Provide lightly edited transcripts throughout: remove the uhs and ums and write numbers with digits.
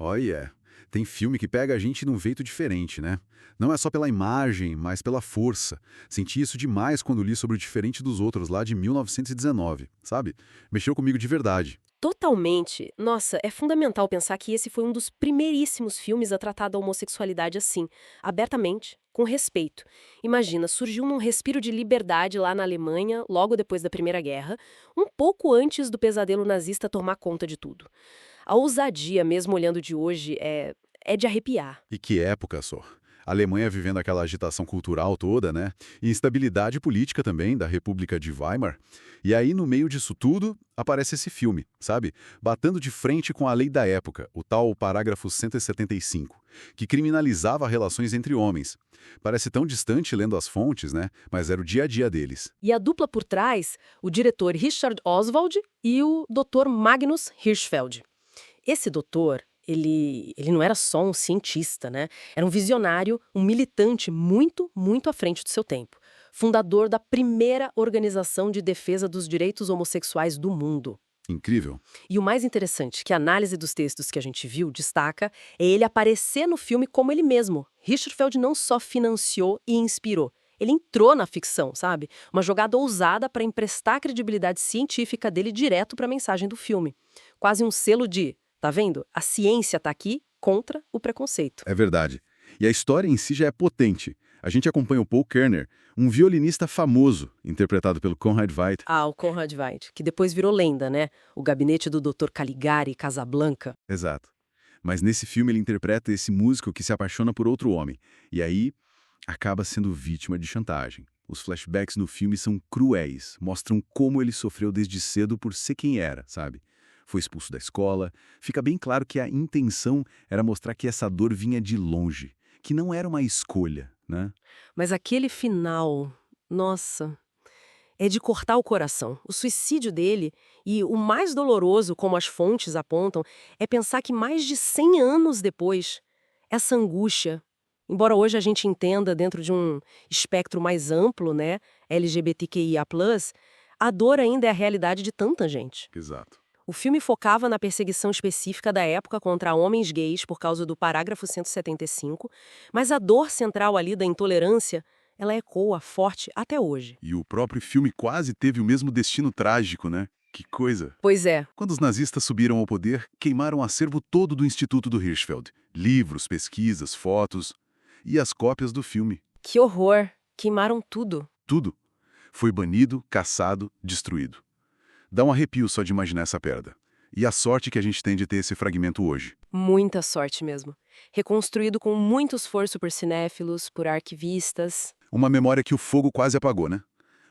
Olha, tem filme que pega a gente num jeito diferente, né? Não é só pela imagem, mas pela força. Senti isso demais quando li sobre o Diferente dos Outros, lá de 1919, sabe? Mexeu comigo de verdade. Totalmente. Nossa, é fundamental pensar que esse foi um dos primeiríssimos filmes a tratar da homossexualidade assim, abertamente, com respeito. Imagina, surgiu num respiro de liberdade lá na Alemanha, logo depois da Primeira Guerra, um pouco antes do pesadelo nazista tomar conta de tudo. A ousadia, mesmo olhando de hoje, é de arrepiar. E que época só. A Alemanha vivendo aquela agitação cultural toda, né? E instabilidade política também da República de Weimar. E aí, no meio disso tudo, aparece esse filme, sabe? Batendo de frente com a lei da época, o tal parágrafo 175, que criminalizava relações entre homens. Parece tão distante lendo as fontes, né? Mas era o dia a dia deles. E a dupla por trás, o diretor Richard Oswald e o Dr. Magnus Hirschfeld. Esse doutor, ele não era só um cientista, né? Era um visionário, um militante muito, muito à frente do seu tempo. Fundador da primeira organização de defesa dos direitos homossexuais do mundo. Incrível. E o mais interessante, que a análise dos textos que a gente viu destaca, é ele aparecer no filme como ele mesmo. Hirschfeld não só financiou e inspirou, ele entrou na ficção, sabe? Uma jogada ousada para emprestar a credibilidade científica dele direto para a mensagem do filme. Quase um selo de, tá vendo? A ciência está aqui contra o preconceito. É verdade. E a história em si já é potente. A gente acompanha o Paul Kerner, um violinista famoso, interpretado pelo Conrad Veidt. Ah, o Conrad Veidt, que depois virou lenda, né? O gabinete do Dr. Caligari Casablanca. Exato. Mas nesse filme ele interpreta esse músico que se apaixona por outro homem. E aí acaba sendo vítima de chantagem. Os flashbacks no filme são cruéis, mostram como ele sofreu desde cedo por ser quem era, sabe? Foi expulso da escola. Fica bem claro que a intenção era mostrar que essa dor vinha de longe, que não era uma escolha, né? Mas aquele final, nossa, é de cortar o coração. O suicídio dele, e o mais doloroso, como as fontes apontam, é pensar que mais de 100 anos depois, essa angústia, embora hoje a gente entenda dentro de um espectro mais amplo, né, LGBTQIA+, a dor ainda é a realidade de tanta gente. Exato. O filme focava na perseguição específica da época contra homens gays por causa do parágrafo 175, mas a dor central ali da intolerância, ela ecoa forte até hoje. E o próprio filme quase teve o mesmo destino trágico, né? Que coisa! Pois é. Quando os nazistas subiram ao poder, queimaram o acervo todo do Instituto do Hirschfeld. Livros, pesquisas, fotos e as cópias do filme. Que horror! Queimaram tudo. Tudo. Foi banido, caçado, destruído. Dá um arrepio só de imaginar essa perda. E a sorte que a gente tem de ter esse fragmento hoje. Muita sorte mesmo. Reconstruído com muito esforço por cinéfilos, por arquivistas. Uma memória que o fogo quase apagou, né?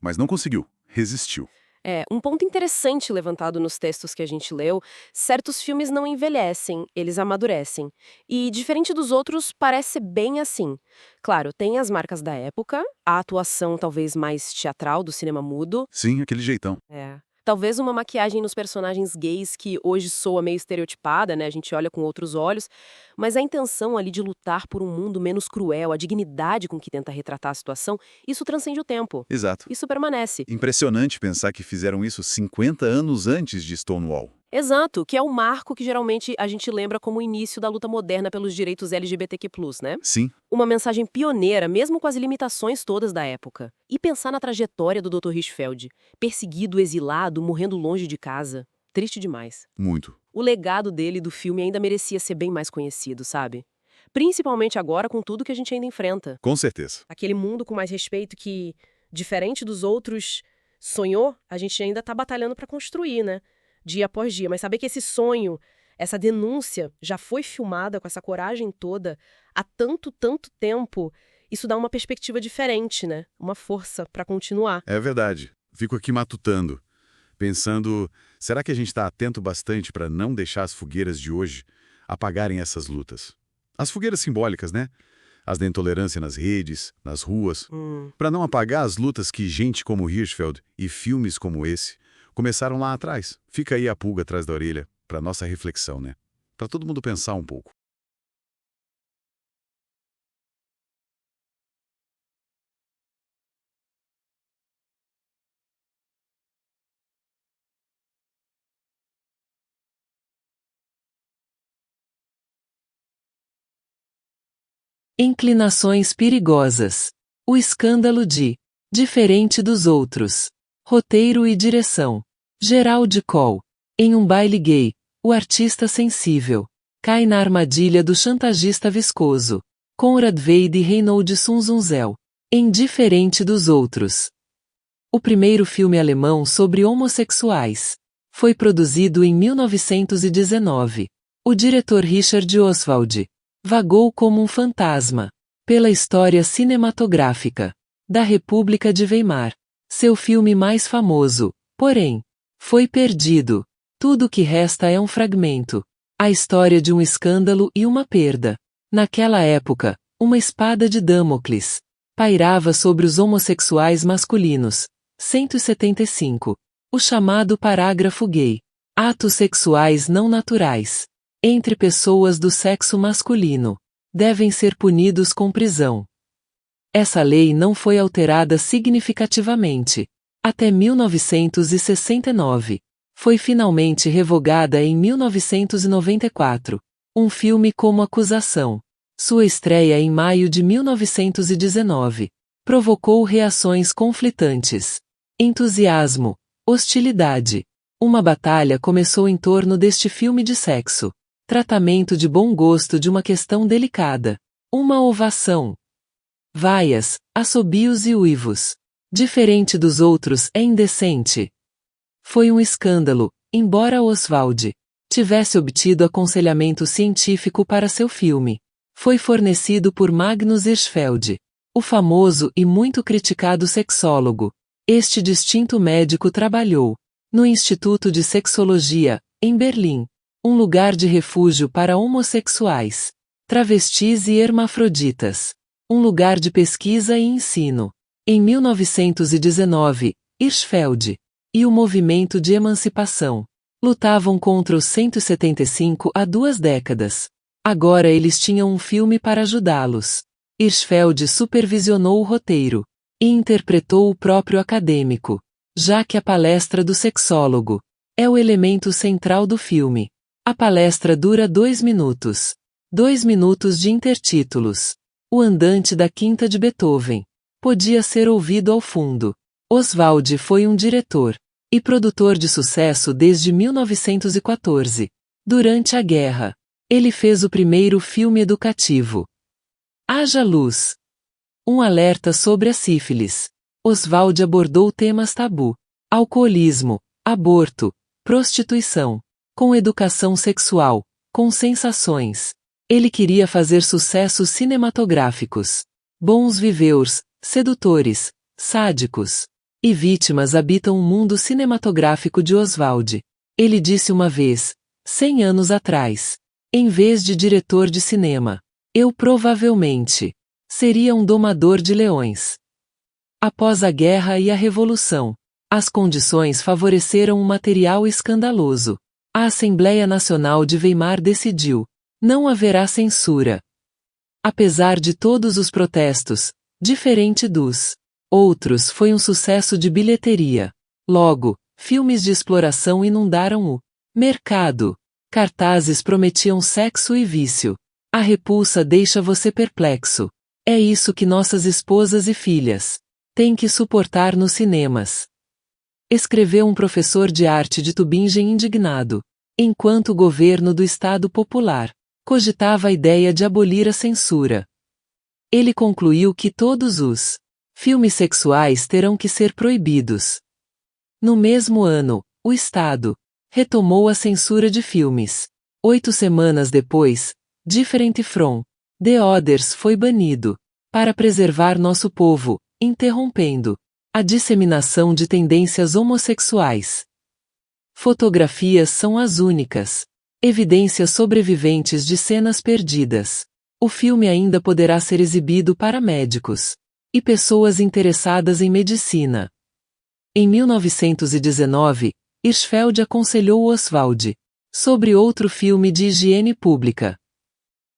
Mas não conseguiu. Resistiu. É, um ponto interessante levantado nos textos que a gente leu, certos filmes não envelhecem, eles amadurecem. E, diferente dos outros, parece bem assim. Claro, tem as marcas da época, a atuação talvez mais teatral do cinema mudo. Sim, aquele jeitão. É. Talvez uma maquiagem nos personagens gays que hoje soa meio estereotipada, né? A gente olha com outros olhos. Mas a intenção ali de lutar por um mundo menos cruel, a dignidade com que tenta retratar a situação, isso transcende o tempo. Exato. Isso permanece. Impressionante pensar que fizeram isso 50 anos antes de Stonewall. Exato, que é o marco que geralmente a gente lembra como o início da luta moderna pelos direitos LGBTQ+, né? Sim, Uma mensagem pioneira, mesmo com as limitações todas da época. E pensar na trajetória do Dr. Hirschfeld, perseguido, exilado, morrendo longe de casa. Triste demais. muito. O legado dele do filme ainda merecia ser bem mais conhecido, sabe? Principalmente agora com tudo que a gente ainda enfrenta. Com certeza. Aquele mundo com mais respeito que, diferente dos outros, sonhou, a gente ainda tá batalhando para construir, né? Dia após dia. Mas saber que esse sonho, essa denúncia, já foi filmada com essa coragem toda há tanto, tanto tempo, isso dá uma perspectiva diferente, né? Uma força para continuar. É verdade. Fico aqui matutando, pensando, será que a gente está atento bastante para não deixar as fogueiras de hoje apagarem essas lutas? As fogueiras simbólicas, né? As da intolerância nas redes, nas ruas. Para não apagar as lutas que gente como Hirschfeld e filmes como esse começaram lá atrás. Fica aí a pulga atrás da orelha para nossa reflexão, né? Para todo mundo pensar um pouco. Inclinações perigosas. O escândalo de Diferente dos outros. Roteiro e direção. Gerald Cole. Em um baile gay, o artista sensível cai na armadilha do chantagista viscoso. Conrad Veidt e Reinhold Sunzunzel. Em Diferente dos outros. O primeiro filme alemão sobre homossexuais. Foi produzido em 1919. O diretor Richard Oswald vagou como um fantasma pela história cinematográfica da República de Weimar. Seu filme mais famoso, porém, foi perdido. Tudo o que resta é um fragmento. A história de um escândalo e uma perda. Naquela época, uma espada de Damocles pairava sobre os homossexuais masculinos. 175. O chamado parágrafo gay. Atos sexuais não naturais entre pessoas do sexo masculino devem ser punidos com prisão. Essa lei não foi alterada significativamente até 1969. Foi finalmente revogada em 1994. Um filme como acusação. Sua estreia em maio de 1919 provocou reações conflitantes. Entusiasmo, hostilidade. Uma batalha começou em torno deste filme de sexo. Tratamento de bom gosto de uma questão delicada. Uma ovação. Vaias, assobios e uivos. Diferente dos outros é indecente. Foi um escândalo, embora Oswald tivesse obtido aconselhamento científico para seu filme. Foi fornecido por Magnus Hirschfeld, o famoso e muito criticado sexólogo. Este distinto médico trabalhou no Instituto de Sexologia, em Berlim, um lugar de refúgio para homossexuais, travestis e hermafroditas, um lugar de pesquisa e ensino. Em 1919, Hirschfeld e o movimento de emancipação lutavam contra os 175 há 2 décadas. Agora eles tinham um filme para ajudá-los. Hirschfeld supervisionou o roteiro e interpretou o próprio acadêmico, já que a palestra do sexólogo é o elemento central do filme. A palestra dura 2 minutos. 2 minutos de intertítulos. O Andante da Quinta de Beethoven podia ser ouvido ao fundo. Oswald foi um diretor e produtor de sucesso desde 1914. Durante a guerra, ele fez o primeiro filme educativo. Haja Luz. Um alerta sobre a sífilis. Oswald abordou temas tabu: alcoolismo, aborto, prostituição, com educação sexual, com sensações. Ele queria fazer sucessos cinematográficos. Bons viveurs, sedutores, sádicos e vítimas habitam o mundo cinematográfico de Oswald. Ele disse uma vez, 100 anos atrás, em vez de diretor de cinema, eu provavelmente seria um domador de leões. Após a guerra e a revolução, as condições favoreceram um material escandaloso. A Assembleia Nacional de Weimar decidiu: não haverá censura. Apesar de todos os protestos, diferente dos outros, foi um sucesso de bilheteria. Logo, filmes de exploração inundaram o mercado. Cartazes prometiam sexo e vício. A repulsa deixa você perplexo. É isso que nossas esposas e filhas têm que suportar nos cinemas. Escreveu um professor de arte de Tübingen indignado, enquanto o governo do Estado Popular cogitava a ideia de abolir a censura. Ele concluiu que todos os filmes sexuais terão que ser proibidos. No mesmo ano, o Estado retomou a censura de filmes. 8 semanas depois, Different from the Others foi banido, para preservar nosso povo, interrompendo a disseminação de tendências homossexuais. Fotografias são as únicas evidências sobreviventes de cenas perdidas. O filme ainda poderá ser exibido para médicos e pessoas interessadas em medicina. Em 1919, Hirschfeld aconselhou Oswald sobre outro filme de higiene pública: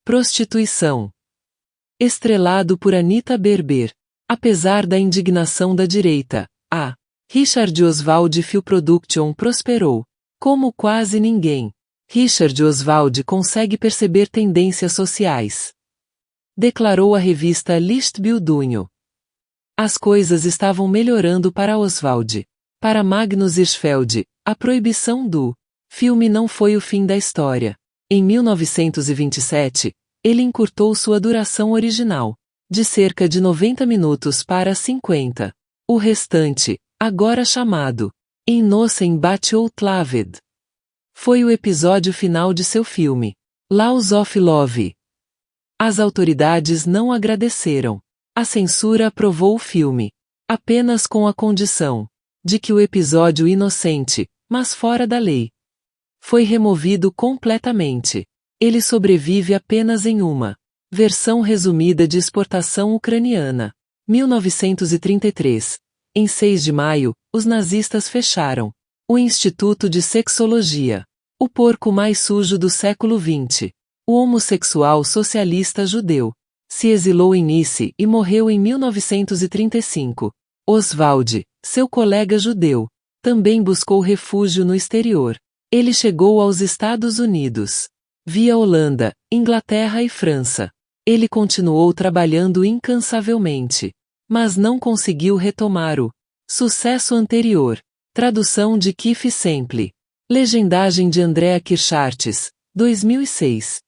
Prostituição. Estrelado por Anita Berber. Apesar da indignação da direita, a Richard Oswald Film Production prosperou. Como quase ninguém, Richard Oswald consegue perceber tendências sociais. declarou à revista Lichtbildung. As coisas estavam melhorando para Oswald. Para Magnus Hirschfeld, a proibição do filme não foi o fim da história. Em 1927, ele encurtou sua duração original, de cerca de 90 minutos para 50. O restante, agora chamado Innossen Battled, foi o episódio final de seu filme, Laws of Love. As autoridades não agradeceram. A censura aprovou o filme, apenas com a condição de que o episódio inocente, mas fora da lei, foi removido completamente. Ele sobrevive apenas em uma versão resumida de exportação ucraniana. 1933. Em 6 de maio, os nazistas fecharam o Instituto de Sexologia. O porco mais sujo do século XX. O homossexual socialista judeu se exilou em Nice e morreu em 1935. Oswald, seu colega judeu, também buscou refúgio no exterior. Ele chegou aos Estados Unidos via Holanda, Inglaterra e França. Ele continuou trabalhando incansavelmente, mas não conseguiu retomar o sucesso anterior. Tradução de Keith Semple. Legendagem de Andrea Kirchartes, 2006.